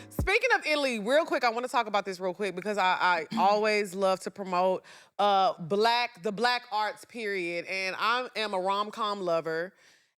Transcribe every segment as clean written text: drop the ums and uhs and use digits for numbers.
Speaking of Italy, real quick, I want to talk about this real quick because I always love to promote the black arts period. And I am a rom-com lover.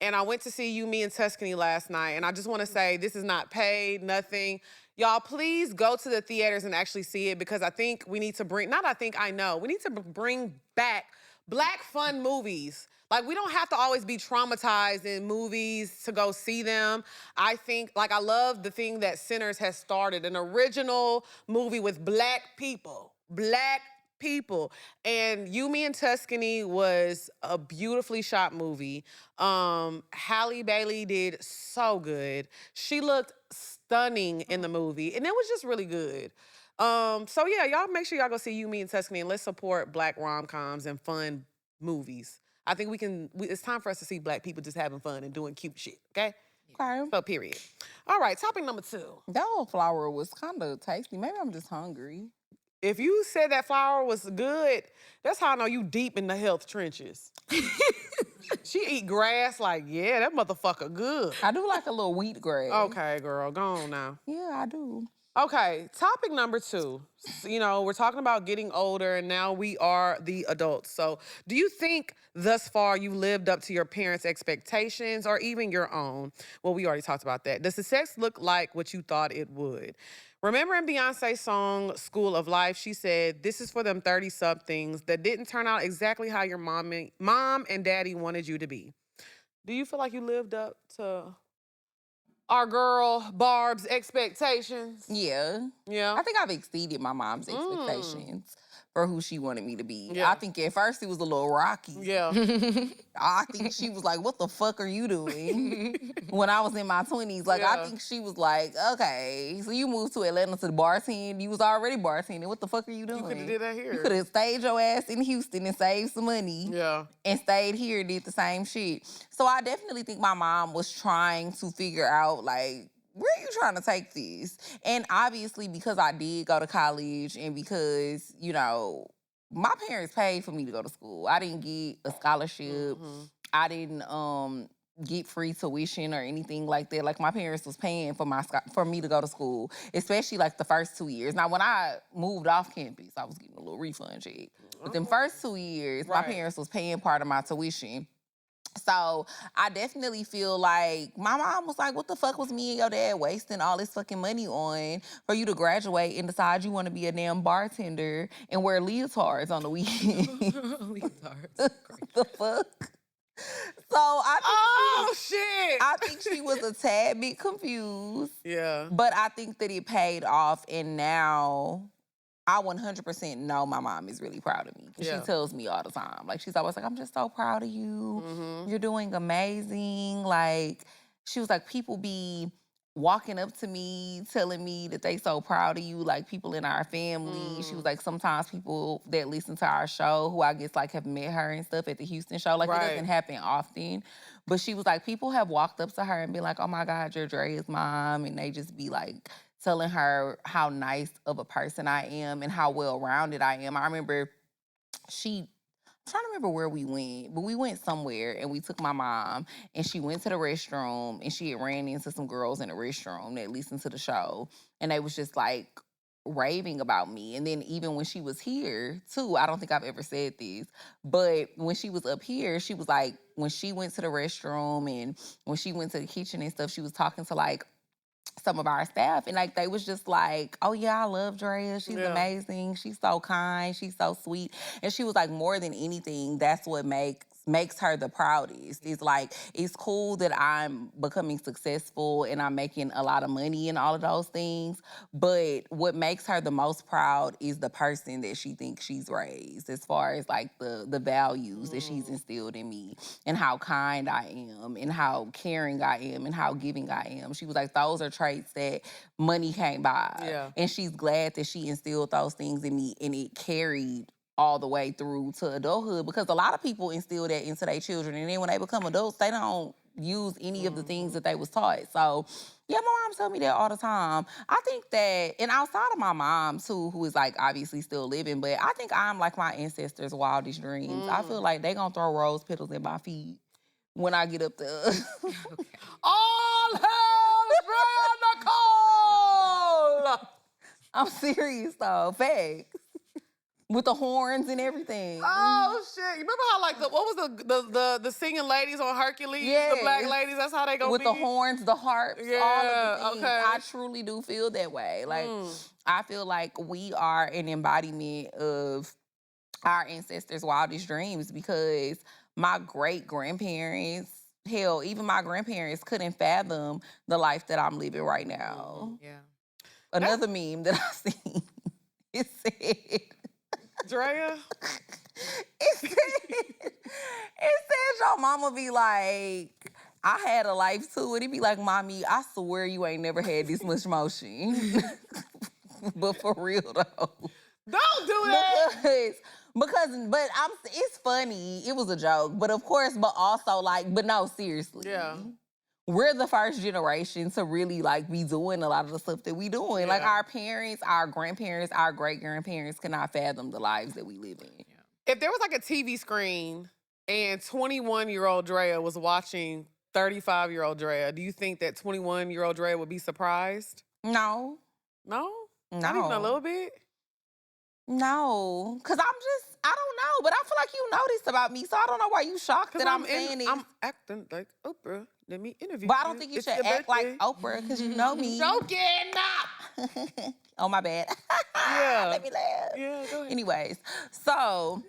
And I went to see You, Me, and Tuscany last night. And I just want to say this is not paid, nothing. Y'all, please go to the theaters and actually see it because I think we need to bring, not I think, I know, we need to bring back black fun movies. Like, we don't have to always be traumatized in movies to go see them. I think, like, I love the thing that Sinners has started, an original movie with black people. Black people. And You, Me, and Tuscany was a beautifully shot movie. Halle Bailey did so good. She looked stunning in the movie, and it was just really good. So yeah, y'all make sure y'all go see You, Me, and Tuscany, and let's support black rom-coms and fun movies. I think it's time for us to see black people just having fun and doing cute shit, okay? Okay. So period. All right, topic number 2. That little flower was kind of tasty. Maybe I'm just hungry. If you said that flour was good, that's how I know you deep in the health trenches. She eat grass like, yeah, that motherfucker good. I do like a little wheatgrass. Okay, girl, go on now. Yeah, I do. Okay, topic number 2. You know, we're talking about getting older and now we are the adults. So do you think thus far you lived up to your parents' expectations or even your own? Well, we already talked about that. Does the sex look like what you thought it would? Remember in Beyonce's song, School of Life, she said, this is for them 30-somethings that didn't turn out exactly how your mom and daddy wanted you to be. Do you feel like you lived up to our girl Barb's expectations? Yeah. Yeah. I think I've exceeded my mom's expectations for who she wanted me to be. Yeah. I think at first it was a little rocky. Yeah. I think she was like, what the fuck are you doing? When I was in my 20s. Like, I Yeah. think she was like, okay, so you moved to Atlanta to the bartend. You was already bartending. What the fuck are you doing? You could have did that here. You could have stayed your ass in Houston and saved some money. Yeah. And stayed here and did the same shit. So I definitely think my mom was trying to figure out, like, where are you trying to take this? And obviously, because I did go to college and because, you know, my parents paid for me to go to school. I didn't get a scholarship. I didn't get free tuition or anything like that. Like, my parents was paying for me to go to school, especially like the first 2 years. Now, when I moved off campus, I was getting a little refund check. But them first 2 years, my parents was paying part of my tuition. So I definitely feel like my mom was like, what the fuck was me and your dad wasting all this fucking money on for you to graduate and decide you want to be a damn bartender and wear leotards on the weekend? Leotards. The fuck? So I think she was a tad bit confused. Yeah. But I think that it paid off, and now I 100% know my mom is really proud of me. Yeah. She tells me all the time. Like, she's always like, I'm just so proud of you. You're doing amazing. Like, she was like, people be walking up to me, telling me that they so proud of you, like people in our family. She was like, sometimes people that listen to our show, who I guess like have met her and stuff at the Houston show, like it doesn't happen often. But she was like, people have walked up to her and been like, oh my God, you're Drea's mom. And they just be like, telling her how nice of a person I am and how well-rounded I am. I remember I'm trying to remember where we went, but we went somewhere and we took my mom and she went to the restroom and she had ran into some girls in the restroom that listened to the show and they was just like raving about me. And then even when she was here too, I don't think I've ever said this, but when she was up here, she was like, when she went to the restroom and when she went to the kitchen and stuff, she was talking to like some of our staff and like they was just like, oh yeah, I love Drea. She's amazing. She's so kind. She's so sweet. And she was like, more than anything, that's what makes her the proudest. It's like, it's cool that I'm becoming successful and I'm making a lot of money and all of those things. But what makes her the most proud is the person that she thinks she's raised, as far as like the values that she's instilled in me and how kind I am and how caring I am and how giving I am. She was like, those are traits that money can't buy. Yeah. And she's glad that she instilled those things in me and it carried all the way through to adulthood, because a lot of people instill that into their children and then when they become adults, they don't use any of the things that they was taught. So yeah, my mom tell me that all the time. I think that, and outside of my mom too, who is like obviously still living, but I think I'm like my ancestors' wildest dreams. I feel like they gonna throw rose petals at my feet. when I get up there. Okay. All hail Drea Nicole! I'm serious though, facts. With the horns and everything. Oh shit! You remember how like what was the singing ladies on Hercules? The black Yes. ladies. That's how they gonna With be. the horns, the harps, all of the Yeah. things. Okay. I truly do feel that way. Like, I feel like we are an embodiment of our ancestors' wildest dreams because my great grandparents, hell, even my grandparents couldn't fathom the life that I'm living right now. Yeah. Another meme that I seen, it said, Drea. it said your mama be like, I had a life too. And it be like, mommy, I swear you ain't never had this much motion. But for real though. Don't do that. It's funny. It was a joke. But of course, but also like, but no, seriously. Yeah. We're the first generation to really like be doing a lot of the stuff that we doing. Like Yeah. our parents, our grandparents, our great grandparents cannot fathom the lives that we live in. If there was like a TV screen and 21-year-old Drea was watching 35-year-old Drea, do you think that 21-year-old Drea would be surprised? No. No? Not even a No. little bit? No. Cause I don't know, but I feel like you know this about me, so I don't know why you shocked that I'm saying it. I'm acting like Oprah. Let me interview But I you. don't think you It's should your act like birthday. Oprah, because you know me. Joking up. Oh, my bad. Yeah. Let me laugh. Yeah, go ahead. Anyways, so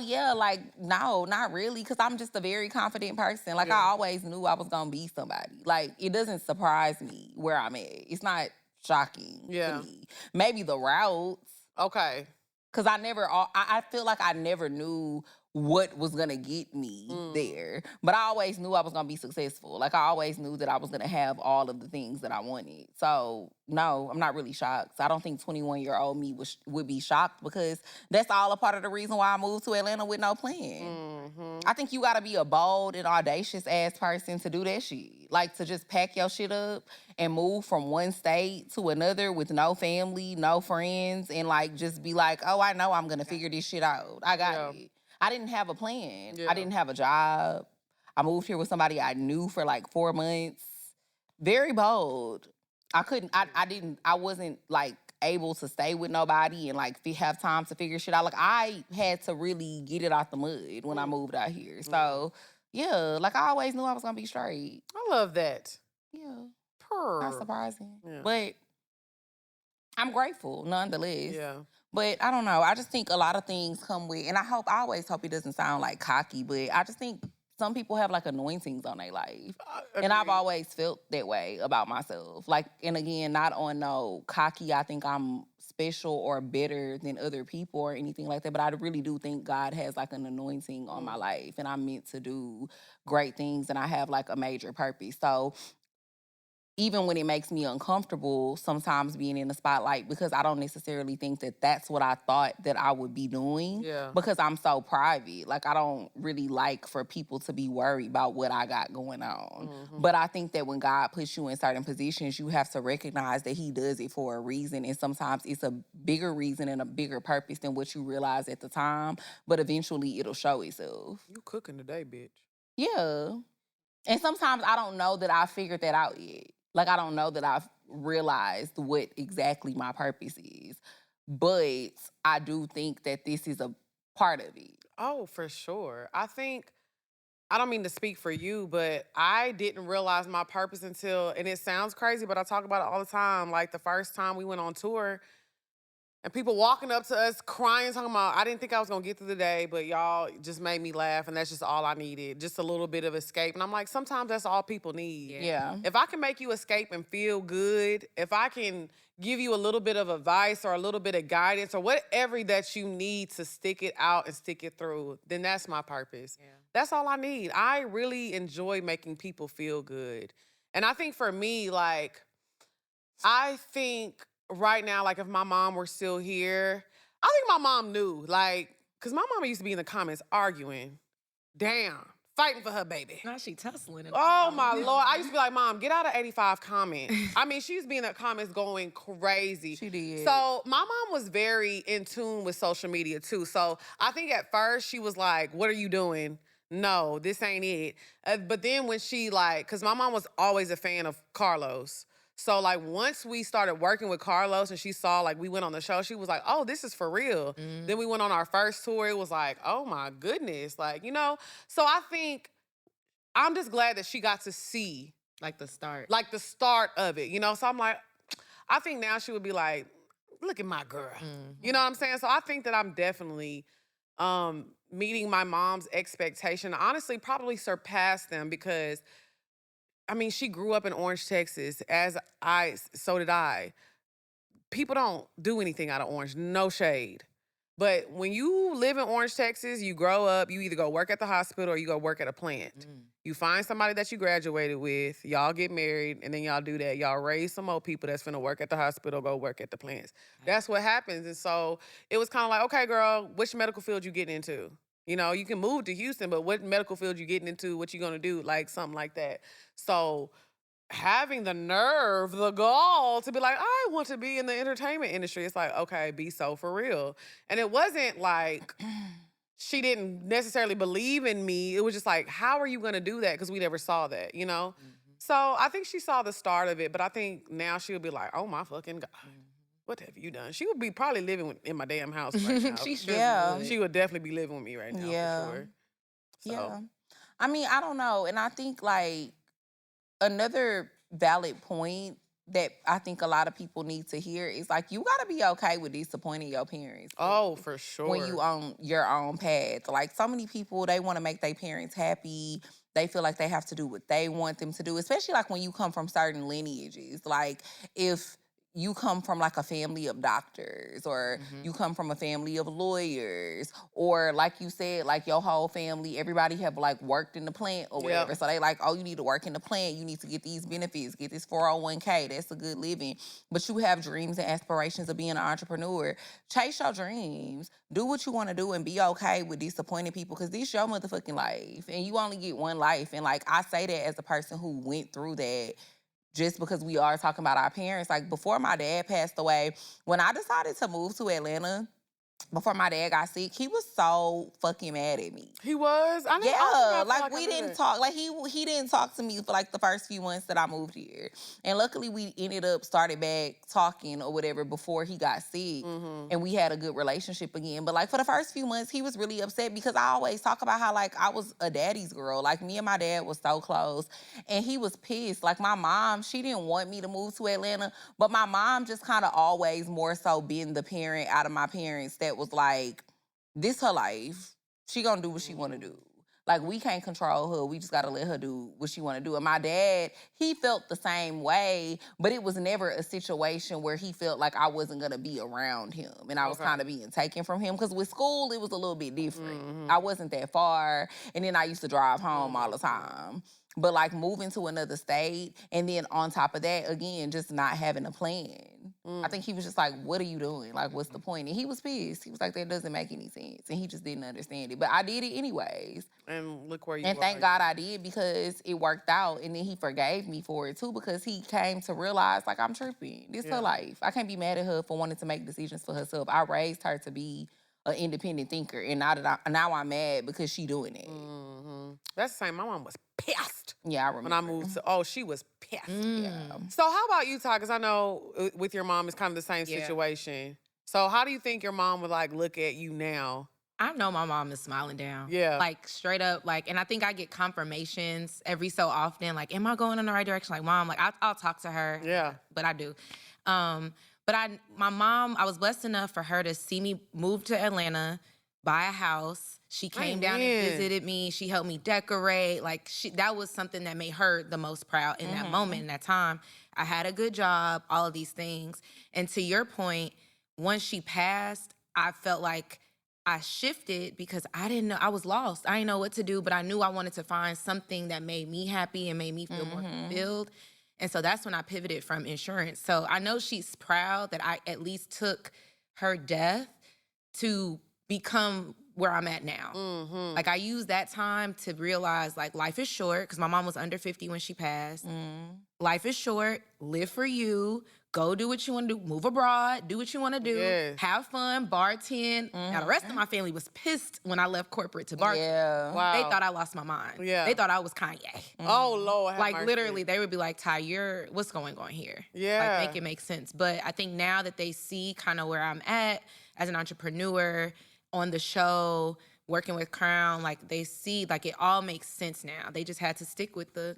yeah, like, no, not really, because I'm just a very confident person. Like, Yeah. I always knew I was going to be somebody. Like, it doesn't surprise me where I'm at. It's not shocking Yeah. to me. Maybe the routes, Okay. because I feel like I never knew what was gonna get me there. But I always knew I was gonna be successful. Like, I always knew that I was gonna have all of the things that I wanted. So no, I'm not really shocked. I don't think 21-year-old me would be shocked, because that's all a part of the reason why I moved to Atlanta with no plan. I think you gotta be a bold and audacious ass person to do that shit. Like, to just pack your shit up and move from one state to another with no family, no friends, and like just be like, oh, I know I'm gonna figure this shit out. I got it. I didn't have a plan. Yeah. I didn't have a job. I moved here with somebody I knew for like 4 months. Very bold. I wasn't like able to stay with nobody and like have time to figure shit out. Like, I had to really get it out the mud when I moved out here. So yeah, like, I always knew I was gonna be straight. I love that. Yeah. Purr. Not surprising. Yeah. But I'm grateful nonetheless. Yeah. But I don't know. I just think a lot of things come with, and I always hope it doesn't sound like cocky, but I just think some people have like anointings on their life. And I've always felt that way about myself. Like, and again, not on no cocky, I think I'm special or better than other people or anything like that. But I really do think God has like an anointing on my life, and I'm meant to do great things, and I have like a major purpose. So even when it makes me uncomfortable sometimes being in the spotlight, because I don't necessarily think that that's what I thought that I would be doing, Yeah. because I'm so private. Like, I don't really like for people to be worried about what I got going on. But I think that when God puts you in certain positions, you have to recognize that he does it for a reason. And sometimes it's a bigger reason and a bigger purpose than what you realize at the time. But eventually it'll show itself. You cooking today, bitch. Yeah. And sometimes I don't know that I figured that out yet. Like, I don't know that I've realized what exactly my purpose is. But I do think that this is a part of it. Oh, for sure. I think, I don't mean to speak for you, but I didn't realize my purpose until, and it sounds crazy, but I talk about it all the time. Like, the first time we went on tour, and people walking up to us crying, talking about, I didn't think I was gonna get through the day, but y'all just made me laugh, and that's just all I needed. Just a little bit of escape. And I'm like, sometimes that's all people need. Yeah. If I can make you escape and feel good, if I can give you a little bit of advice or a little bit of guidance or whatever that you need to stick it out and stick it through, then that's my purpose. Yeah. That's all I need. I really enjoy making people feel good. And I think for me, like, I think right now, like, if my mom were still here, I think my mom knew, like, because my mama used to be in the comments arguing, damn, fighting for her baby. Now she tussling. Oh, my Lord. I used to be like, Mom, get out of 85 comments. I mean, she used to be in the comments going crazy. She did. So my mom was very in tune with social media, too. So I think at first she was like, what are you doing? no, this ain't it. But then when she like, cause my mom was always a fan of Carlos. So like once we started working with Carlos and she saw like we went on the show, she was like, oh, this is for real. Then we went on our first tour. It was like, oh my goodness. Like, so I think I'm just glad that she got to see Like the start. like the start of it, So I'm like, I think now she would be like, look at my girl. You know what I'm saying? So I think that I'm definitely meeting my mom's expectation. Honestly, probably surpassed them because I mean, she grew up in Orange, Texas, so did I. People don't do anything out of Orange, no shade. But when you live in Orange, Texas, you grow up, you either go work at the hospital or you go work at a plant. You find somebody that you graduated with, y'all get married, and then y'all do that. Y'all raise some old people that's finna work at the hospital, go work at the plants. That's what happens. And so it was kind of like, okay, girl, which medical field you getting into? You can move to Houston, but what medical field you getting into? What you gonna do? Like something like that. So having the nerve, the gall to be like, I want to be in the entertainment industry. It's like, okay, be so for real. And it wasn't like she didn't necessarily believe in me. It was just like, how are you going to do that? Because we never saw that. So I think she saw the start of it, but I think now she'll be like, oh my fucking God. What have you done? She would be probably living in my damn house right now. She sure Yeah. would. She would definitely be living with me right now Yeah. for sure. So. Yeah. I mean, I don't know. And I think like another valid point that I think a lot of people need to hear is like you gotta be okay with disappointing your parents. Oh, for sure. When you on your own path. Like so many people, they want to make their parents happy. They feel like they have to do what they want them to do, especially like when you come from certain lineages. Like if you come from like a family of doctors or you come from a family of lawyers or like you said, like your whole family, everybody have like worked in the plant or whatever. Yep. So they like, oh, you need to work in the plant. You need to get these benefits, get this 401k. That's a good living. But you have dreams and aspirations of being an entrepreneur. Chase your dreams. Do what you want to do and be okay with disappointing people because this your motherfucking life and you only get one life. And like I say that as a person who went through that just because we are talking about our parents. Like before my dad passed away, when I decided to move to Atlanta, before my dad got sick, he was so fucking mad at me. He was? I Yeah, feel like I we knew didn't that. talk. Like he didn't talk to me for like the first few months that I moved here, and luckily we ended up started back talking or whatever before he got sick, and we had a good relationship again. But like for the first few months, he was really upset because I always talk about how like I was a daddy's girl. Like me and my dad was so close, and he was pissed. Like my mom, she didn't want me to move to Atlanta, but my mom just kind of always more so been the parent out of my parents that was like, this her life. She gonna do what she wanna do. Like we can't control her. We just gotta let her do what she wanna do. And my dad, he felt the same way, but it was never a situation where he felt like I wasn't gonna be around him and I was kind of being taken from him. Because with school, it was a little bit different. I wasn't that far, and then I used to drive home all the time. But like moving to another state, and then on top of that, again, just not having a plan. I think he was just like, what are you doing? Like, what's the point? And he was pissed. He was like, that doesn't make any sense. And he just didn't understand it. But I did it anyways. And look where you And are. thank God I did because it worked out. And then he forgave me for it too because he came to realize, like, I'm tripping. This is her life. I can't be mad at her for wanting to make decisions for herself. I raised her to be an independent thinker. And now I'm mad because she doing it. That's the same. My mom was pissed. Yeah, I remember. When I moved to, she was pissed. Yeah. So how about you, Ty? Because I know with your mom, it's kind of the same situation. So how do you think your mom would like look at you now? I know my mom is smiling down. Yeah. Like straight up, like, and I think I get confirmations every so often, like, am I going in the right direction? Like, mom, like, I'll talk to her. Yeah. But I do. But my mom, I was blessed enough for her to see me move to Atlanta, buy a house. She came down and visited me. She helped me decorate. Like, that was something that made her the most proud in that moment, in that time. I had a good job, all of these things. And to your point, once she passed, I felt like I shifted because I didn't know, I was lost. I didn't know what to do, but I knew I wanted to find something that made me happy and made me feel more fulfilled. And so that's when I pivoted from insurance. So I know she's proud that I at least took her death to become where I'm at now. Like I used that time to realize like life is short because my mom was under 50 when she passed. Life is short. Live for you. Go do what you want to do. Move abroad. Do what you want to do. Yes. Have fun. Bartend. Now the rest of my family was pissed when I left corporate to bartend. Yeah. Wow. They thought I lost my mind. Yeah. They thought I was Kanye. Oh, Lord. have Like mercy. literally, they would be like, "Ty, what's going on here?" Yeah. Like make it make sense. But I think now that they see kind of where I'm at as an entrepreneur on the show, working with Crown, like they see like it all makes sense now. They just had to stick with the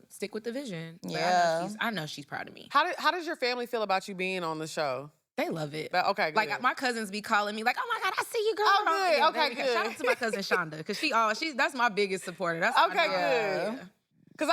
vision. But Yeah. I know she's proud of me. How does your family feel about you being on the show? They love it. Okay, good. Like my cousins be calling me like, "Oh my God, I see you, girl." Oh, good. Yeah, Okay, good. Shout out to my cousin Shonda because that's my biggest supporter. That's my Okay, girl. good. Yeah. Cause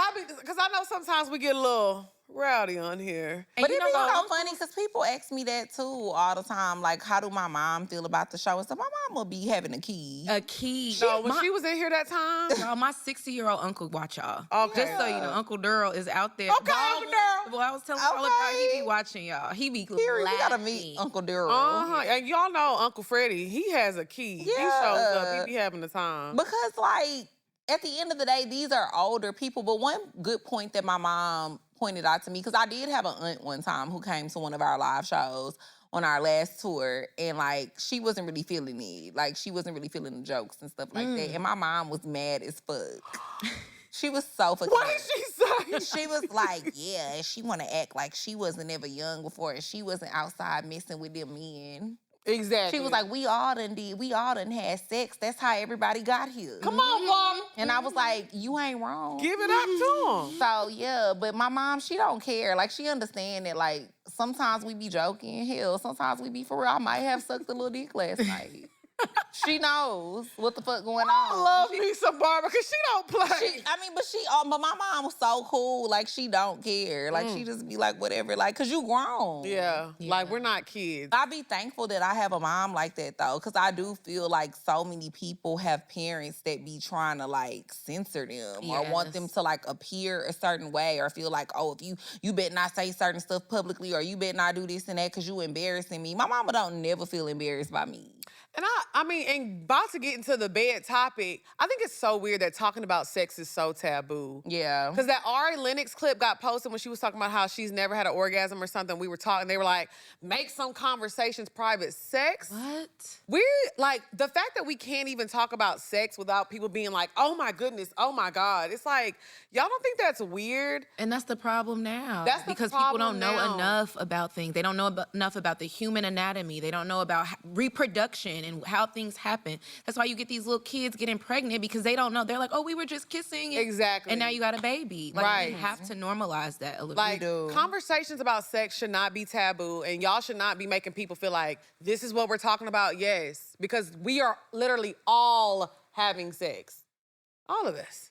I know sometimes we get a little rowdy on here. And But you it know be what? so funny because people ask me that too all the time. Like, how do my mom feel about the show? And so my mom will be having a key. A key. So when she was in here that time, Y'all, my 60-year-old uncle watch y'all. Okay. Just so you know, Uncle Daryl is out there. Okay, Uncle Daryl. Well, I was telling y'all about, he Okay. be watching y'all. He be Period. We gotta laughing. meet Uncle Daryl. and y'all know Uncle Freddie, he has a key. He shows up. He be having the time. Because, like, at the end of the day, these are older people. But one good point that my mom pointed out to me, because I did have an aunt one time who came to one of our live shows on our last tour, and, like, she wasn't really feeling it. Like, she wasn't really feeling the jokes and stuff like that. And my mom was mad as fuck. She was so fucking What mad. did she say? She was like, yeah, she want to act like she wasn't ever young before and she wasn't outside messing with them men. Exactly. She was like, we all done had sex. That's how everybody got here. "Come on, mom, And I was like, you ain't wrong. give it up to him." So, yeah, but my mom, she don't care. Like, she understand that, like, sometimes we be joking. Hell, sometimes we be for real. I might have sucked a little dick last night. She knows what the fuck going I on. love me some Barbara because she don't play. But my mom was so cool. Like, she don't care. Like, she just be like, whatever. Like, because you grown. Yeah, like we're not kids. I be thankful that I have a mom like that, though, because I do feel like so many people have parents that be trying to, like, censor them or want them to, like, appear a certain way or feel like, oh, if you better not say certain stuff publicly or you better not do this and that because you embarrassing me. My mama don't never feel embarrassed by me. And I mean, and about to get into the bed topic, I think it's so weird that talking about sex is so taboo. Yeah. Because that Ari Lennox clip got posted when she was talking about how she's never had an orgasm or something. We were talking, they were like, make some conversations private. Sex? What? We're like, the fact that we can't even talk about sex without people being like, oh my goodness, oh my God. It's like, y'all don't think that's weird? And that's the problem now. That's the because problem people don't know now. enough about things. They don't know enough about the human anatomy. They don't know about reproduction and how things happen. That's why you get these little kids getting pregnant because they don't know. They're like, oh, we were just kissing. Exactly. And now you got a baby. Like, Right. we have to normalize that a little Like, bit. conversations about sex should not be taboo, and y'all should not be making people feel like this is what we're talking about. Yes, because we are literally all having sex. All of us.